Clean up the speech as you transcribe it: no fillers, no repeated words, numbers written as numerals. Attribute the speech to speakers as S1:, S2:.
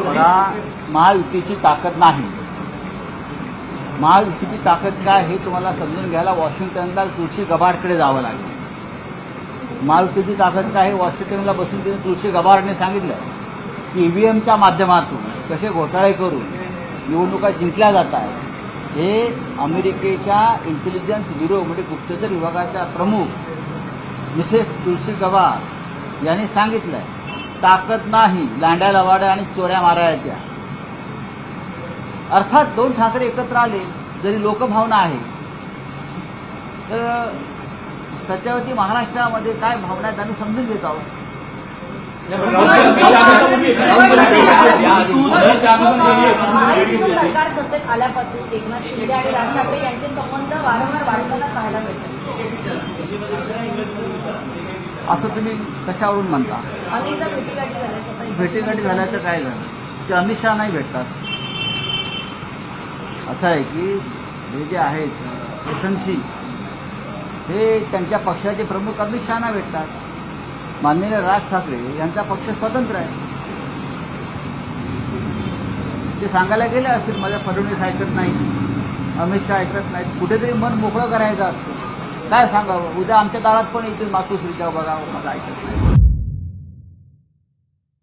S1: बघा, महायुतीची ताकद नाही. महायुतीची ताकद काय हे तुम्हाला समजून घ्यायला वॉशिंग्टनला तुळशी गबाडकडे जावं लागेल. महायुतीची ताकद काय हे वॉशिंग्टनला बसून तिने तुळशी गबाडने सांगितलं की ईव्हीएमच्या माध्यमातून कसे घोटाळे करून निवडणुका जिंकल्या जात आहेत हे अमेरिकेच्या इंटेलिजन्स ब्युरो म्हणजे गुप्तचर विभागाच्या प्रमुख मिसेस तुळशी गबाड यांनी सांगितलं आहे. ताकद नाही, लांड्या लवाड्या आणि चोऱ्या मारायच्या. अर्थात दोन ठाकरे एकत्र आले जरी लोकभावना आहे तर त्याच्यावरती महाराष्ट्रामध्ये काय भावना आहेत आम्ही समजून घेत आहोत.
S2: सरकार सत्तेत आल्यापासून एकनाथ शिंदे आणि राज ठाकरे यांचे संबंध वारंवार वाढताना पाहायला मिळतात.
S1: असं तुम्ही कशावरून म्हणता?
S2: अनेकदा भेटीगाठी झाल्या, स्वतः
S1: भेटीगाठी झाल्याचं काय झालं ते अमित शहा नाही भेटतात. असं आहे की हे जे आहेत एसएमसी हे त्यांच्या पक्षाचे प्रमुख अमित शहाना भेटतात. माननीय राज ठाकरे यांचा पक्ष स्वतंत्र आहे. ते सांगायला गेले असतील माझ्या फडणवीस ऐकत नाही, अमित शहा ऐकत नाहीत. कुठेतरी मन मोकळं करायचं असतं. काय सांगावं, उद्या आमच्या दारात पण इथे मातोश्रीच्या बघा मला ऐकत नाही.